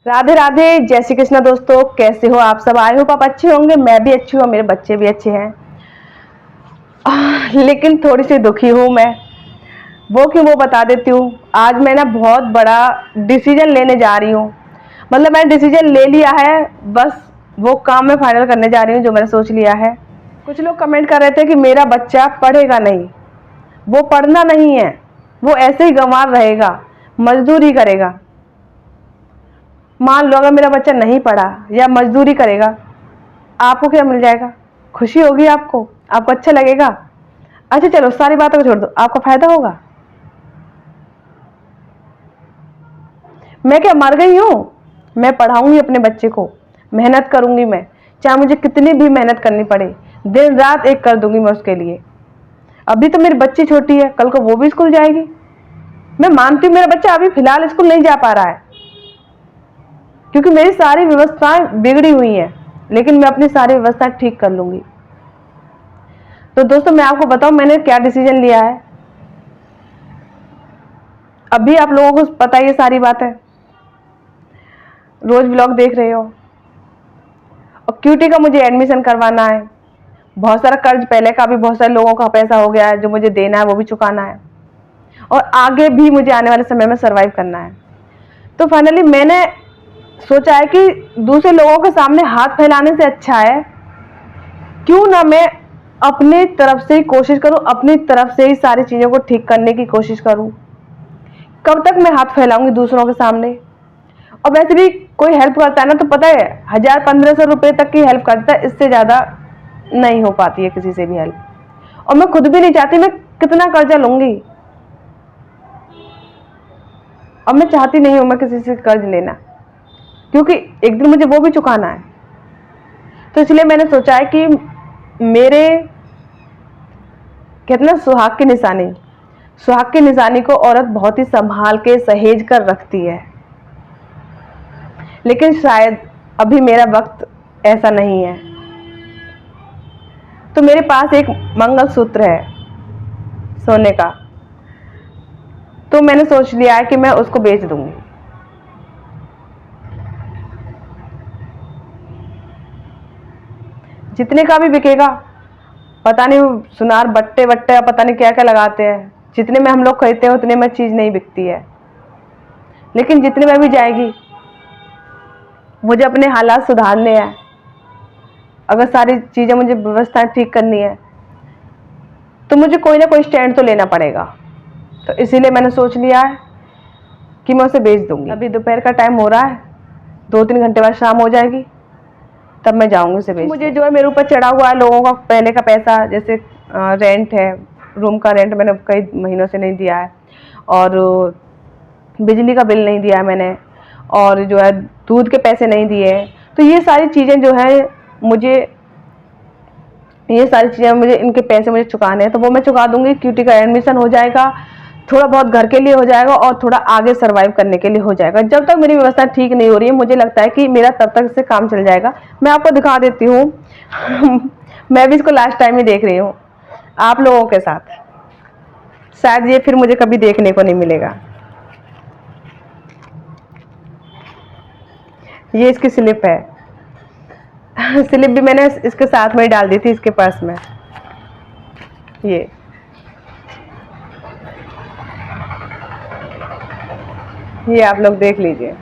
राधे राधे, जय श्री कृष्ण दोस्तों। कैसे हो आप सब? आए हो आप अच्छे होंगे। मैं भी अच्छी हूँ, मेरे बच्चे भी अच्छे हैं। लेकिन थोड़ी सी दुखी हूँ मैं। वो क्यों, वो बता देती हूँ। आज मैं ना बहुत बड़ा डिसीजन लेने जा रही हूँ। मतलब मैंने डिसीजन ले लिया है, बस वो काम मैं फाइनल करने जा रही हूँ जो मैंने सोच लिया है। कुछ लोग कमेंट कर रहे थे कि मेरा बच्चा पढ़ेगा नहीं। वो पढ़ना नहीं है, वो ऐसे ही गंवार रहेगा, मजदूरी करेगा। मान लो अगर मेरा बच्चा नहीं पढ़ा या मजदूरी करेगा, आपको क्या मिल जाएगा? खुशी होगी आपको? आपको अच्छा लगेगा? अच्छा चलो सारी बातों को छोड़ दो, आपका फायदा होगा? मैं क्या मर गई हूं? मैं पढ़ाऊंगी अपने बच्चे को, मेहनत करूंगी मैं, चाहे मुझे कितनी भी मेहनत करनी पड़े, दिन रात एक कर दूंगी मैं उसके लिए। अभी तो मेरी बच्ची छोटी है, कल को वो भी स्कूल जाएगी। मैं मानती हूँ मेरा बच्चा अभी फिलहाल स्कूल नहीं जा पा रहा है क्योंकि मेरी सारी व्यवस्थाएं बिगड़ी हुई हैं, लेकिन मैं अपनी सारी व्यवस्था ठीक कर लूंगी। तो दोस्तों मैं आपको बताऊं मैंने क्या डिसीजन लिया है। अभी आप लोगों को पता ये सारी बात है, रोज ब्लॉग देख रहे हो। और क्यूटी का मुझे एडमिशन करवाना है। बहुत सारा कर्ज पहले का भी बहुत सारे लोगों का पैसा हो गया है, जो मुझे देना है वो भी चुकाना है, और आगे भी मुझे आने वाले समय में सरवाइव करना है। तो फाइनली मैंने सोचा है कि दूसरे लोगों के सामने हाथ फैलाने से अच्छा है क्यों ना मैं अपनी तरफ से ही कोशिश करूं, अपनी तरफ से ही सारी चीजों को ठीक करने की कोशिश करूं। कब तक मैं हाथ फैलाऊंगी दूसरों के सामने? और वैसे भी कोई हेल्प करता है ना तो पता है 1000-1500 रुपए तक की हेल्प करता है, इससे ज्यादा नहीं हो पाती है किसी से भी हेल्प। और मैं खुद भी नहीं चाहती, मैं कितना कर्जा लूंगी, और मैं चाहती नहीं हूं मैं किसी से कर्ज लेना, क्योंकि एक दिन मुझे वो भी चुकाना है। तो इसलिए मैंने सोचा है कि मेरे कहते ना सुहाग की निशानी को औरत बहुत ही संभाल के सहेज कर रखती है, लेकिन शायद अभी मेरा वक्त ऐसा नहीं है। तो मेरे पास एक मंगलसूत्र है सोने का, तो मैंने सोच लिया है कि मैं उसको बेच दूंगी। जितने का भी बिकेगा, पता नहीं सुनार बट्टे बट्टे पता नहीं क्या क्या लगाते हैं, जितने में हम लोग खरीदते हैं उतने में चीज नहीं बिकती है, लेकिन जितने में भी जाएगी मुझे अपने हालात सुधारने हैं। अगर सारी चीजें मुझे व्यवस्था ठीक करनी है तो मुझे कोई ना कोई स्टैंड तो लेना पड़ेगा। तो इसीलिए मैंने सोच लिया है कि मैं उसे बेच दूंगी। अभी दोपहर का टाइम हो रहा है, 2-3 घंटे बाद शाम हो जाएगी, तब मैं जाऊंगी उसे बेचने। मुझे जो है मेरे ऊपर चढ़ा हुआ है लोगों का पहले का पैसा, जैसे रेंट है, रूम का रेंट मैंने कई महीनों से नहीं दिया है, और बिजली का बिल नहीं दिया है मैंने, और जो है दूध के पैसे नहीं दिए। तो ये सारी चीज़ें जो है मुझे, ये सारी चीज़ें मुझे, इनके पैसे मुझे चुकाने हैं, तो वो मैं चुका दूंगी। क्यूटी का एडमिशन हो जाएगा, थोड़ा बहुत घर के लिए हो जाएगा, और थोड़ा आगे सर्वाइव करने के लिए हो जाएगा। जब तक मेरी व्यवस्था ठीक नहीं हो रही है, मुझे लगता है कि मेरा तब तक इससे काम चल जाएगा। मैं आपको दिखा देती हूँ। मैं भी इसको लास्ट टाइम ही देख रही हूँ आप लोगों के साथ, शायद ये फिर मुझे कभी देखने को नहीं मिलेगा। ये इसकी स्लिप है। स्लिप भी मैंने इसके साथ में ही डाल दी थी, इसके पर्स में। ये आप लोग देख लीजिए।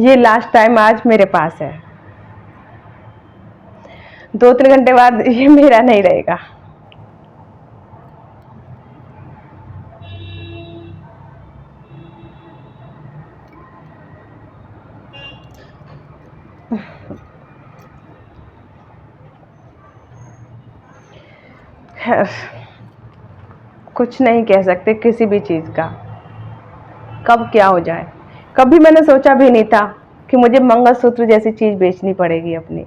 ये लास्ट टाइम आज मेरे पास है, 2-3 घंटे बाद ये मेरा नहीं रहेगा। खैर, कुछ नहीं कह सकते किसी भी चीज का, कब क्या हो जाए। कभी मैंने सोचा भी नहीं था कि मुझे मंगलसूत्र जैसी चीज बेचनी पड़ेगी अपनी।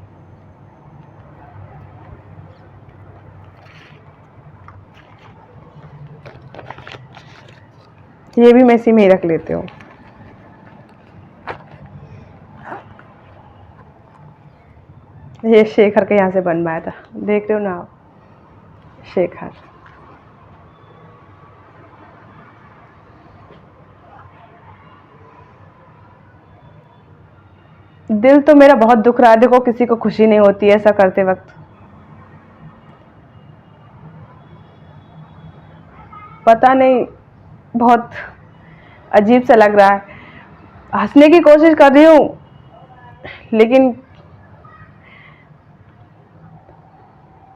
ये भी मैं इसी में ही रख लेती हूँ। ये शेखर के यहाँ से बनवाया था, देख रहे हो ना आप, शेखर। दिल तो मेरा बहुत दुख रहा है। देखो, किसी को खुशी नहीं होती है ऐसा करते वक्त। पता नहीं, बहुत अजीब सा लग रहा है। हंसने की कोशिश कर रही हूँ, लेकिन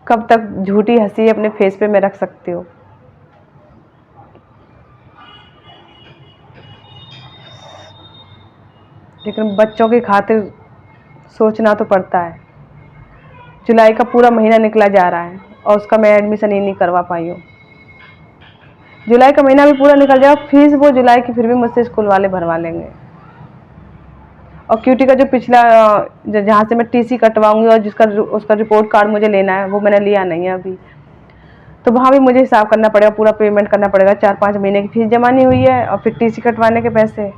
कब तक झूठी हंसी अपने फेस पे मैं रख सकती हूँ। लेकिन बच्चों की खातिर सोचना तो पड़ता है। जुलाई का पूरा महीना निकला जा रहा है और उसका मैं एडमिशन ही नहीं करवा पाई हूँ। जुलाई का महीना भी पूरा निकल जाएगा, फीस वो जुलाई की फिर भी मुझसे स्कूल वाले भरवा लेंगे। और क्यूटी का जो पिछला जहाँ से मैं टीसी कटवाऊंगी और जिसका उसका रिपोर्ट कार्ड मुझे लेना है, वो मैंने लिया नहीं है अभी। तो वहाँ भी मुझे हिसाब करना पड़ेगा, पूरा पेमेंट करना पड़ेगा। 4-5 महीने की फीस जमा नहीं हुई है और फिर टीसी कटवाने के पैसे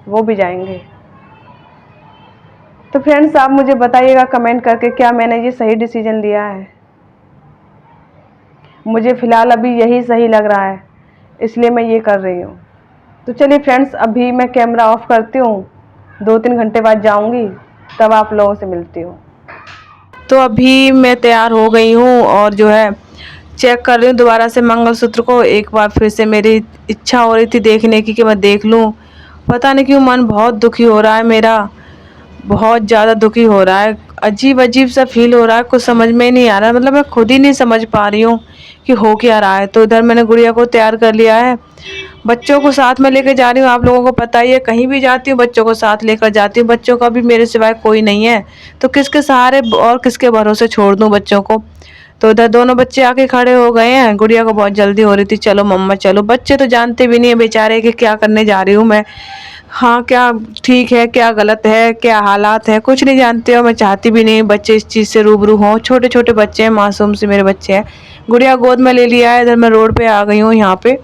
वो भी जाएंगे। तो फ्रेंड्स, आप मुझे बताइएगा कमेंट करके, क्या मैंने ये सही डिसीजन लिया है? मुझे फ़िलहाल अभी यही सही लग रहा है, इसलिए मैं ये कर रही हूँ। तो चलिए फ्रेंड्स, अभी मैं कैमरा ऑफ करती हूँ। 2-3 घंटे बाद जाऊँगी, तब आप लोगों से मिलती हूँ। तो अभी मैं तैयार हो गई हूँ और जो है चेक कर रही हूँ दोबारा से मंगलसूत्र को। एक बार फिर से मेरी इच्छा हो रही थी देखने की कि मैं देख लूँ। पता नहीं क्यों मन बहुत दुखी हो रहा है मेरा, बहुत ज़्यादा दुखी हो रहा है। अजीब अजीब सा फील हो रहा है, कुछ समझ में ही नहीं आ रहा। मतलब मैं खुद ही नहीं समझ पा रही हूँ कि हो क्या रहा है। तो इधर मैंने गुड़िया को तैयार कर लिया है, बच्चों को साथ में लेकर जा रही हूँ। आप लोगों को पता ही है, कहीं भी जाती हूँ बच्चों को साथ लेकर जाती हूँ। बच्चों का भी मेरे सिवाय कोई नहीं है, तो किसके सहारे और किसके भरोसे छोड़ दूँ बच्चों को। तो इधर दोनों बच्चे आके खड़े हो गए हैं। गुड़िया को बहुत जल्दी हो रही थी, चलो मम्मा चलो। बच्चे तो जानते भी नहीं है बेचारे कि क्या करने जा रही हूँ मैं। हाँ, क्या ठीक है, क्या गलत है, क्या हालात है, कुछ नहीं जानते हो। मैं चाहती भी नहीं बच्चे इस चीज़ से रूबरू हों। छोटे छोटे बच्चे हैं, मासूम से मेरे बच्चे हैं। गुड़िया गोद में ले लिया है। इधर मैं रोड पे आ गई हूँ यहाँ पे।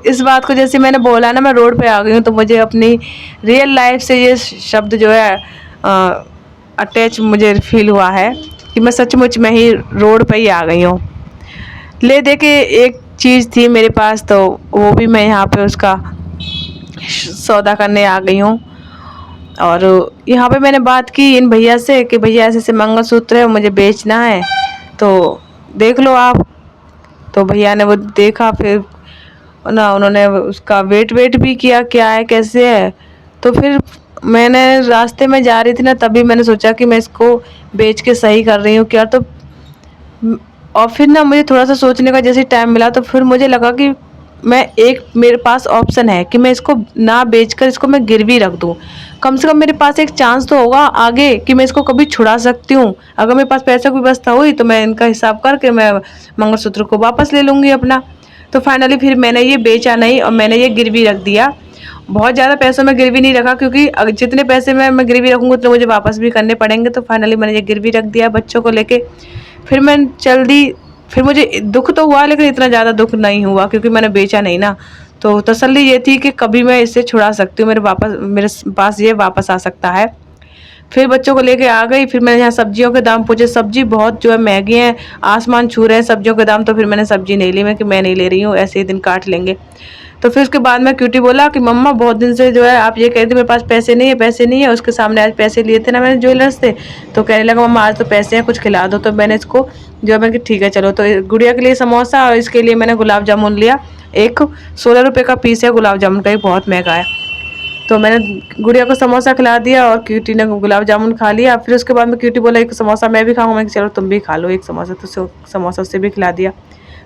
इस बात को जैसे मैंने बोला ना, मैं रोड पे आ गई हूँ, तो मुझे अपनी रियल लाइफ से ये शब्द जो है अटैच मुझे फील हुआ है कि मैं सचमुच में ही रोड पे ही आ गई हूँ। ले दे के एक चीज़ थी मेरे पास, तो वो भी मैं यहाँ पे उसका सौदा करने आ गई हूँ। और यहाँ पे मैंने बात की इन भैया से कि भैया ऐसे ऐसे मंगलसूत्र है, मुझे बेचना है, तो देख लो आप। तो भैया ने वो देखा, फिर ना उन्होंने उसका वेट भी किया, क्या है कैसे है। तो फिर मैंने रास्ते में जा रही थी ना, तभी मैंने सोचा कि मैं इसको बेच के सही कर रही हूँ क्या। तो और फिर ना मुझे थोड़ा सा सोचने का जैसे टाइम मिला, तो फिर मुझे लगा कि मेरे पास ऑप्शन है कि मैं इसको ना बेचकर इसको मैं गिरवी रख दूं। कम से कम मेरे पास एक चांस तो होगा आगे कि मैं इसको कभी छुड़ा सकती हूँ। अगर मेरे पास पैसे की व्यवस्था हुई तो मैं इनका हिसाब करके मैं मंगलसूत्र को वापस ले लूँगी अपना। तो फाइनली फिर मैंने ये बेचा नहीं और मैंने ये गिरवी रख दिया। बहुत ज़्यादा पैसों में गिरवी नहीं रखा, क्योंकि जितने पैसे मैं गिरवी रखूँगी उतने मुझे वापस भी करने पड़ेंगे। तो फाइनली मैंने ये गिरवी रख दिया बच्चों को लेके। फिर मैं चल दी। फिर मुझे दुख तो हुआ, लेकिन इतना ज़्यादा दुख नहीं हुआ क्योंकि मैंने बेचा नहीं ना। तो तसल्ली ये थी कि कभी मैं इसे छुड़ा सकती हूँ, मेरे पास ये वापस आ सकता है। फिर बच्चों को लेके आ गई। फिर मैंने यहाँ सब्जियों के दाम पूछे, सब्जी बहुत जो है महंगी हैं, आसमान छू रहे हैं सब्जियों के दाम। तो फिर मैंने सब्जी नहीं ली, मैं नहीं ले रही हूँ, ऐसे ही दिन काट लेंगे। तो फिर उसके बाद में क्यूटी बोला कि मम्मा बहुत दिन से जो है आप ये कहते मेरे पास पैसे नहीं है, पैसे नहीं है। उसके सामने आज पैसे लिए थे ना मैंने ज्वेलर्स से, तो कहने लगा मम्मा आज तो पैसे हैं, कुछ खिला दो। तो मैंने इसको जो है मैंने ठीक है चलो। तो गुड़िया के लिए समोसा और इसके लिए मैंने गुलाब जामुन लिया। एक 16 रुपये का पीस है गुलाब जामुन का, एक बहुत महंगा है। तो मैंने गुड़िया को समोसा खिला दिया और क्यूटी ने गुलाब जामुन खा लिया। फिर उसके बाद में क्यूटी बोला एक समोसा मैं भी खाऊंगा। मैं चलो तुम भी खा लो एक समोसा, तो समोसा उससे भी खिला दिया।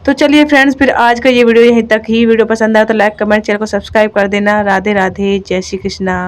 तो चलिए फ्रेंड्स, फिर आज का ये वीडियो यहीं तक ही। वीडियो पसंद आया तो लाइक कमेंट, चैनल को सब्सक्राइब कर देना। राधे राधे, जय श्री कृष्णा।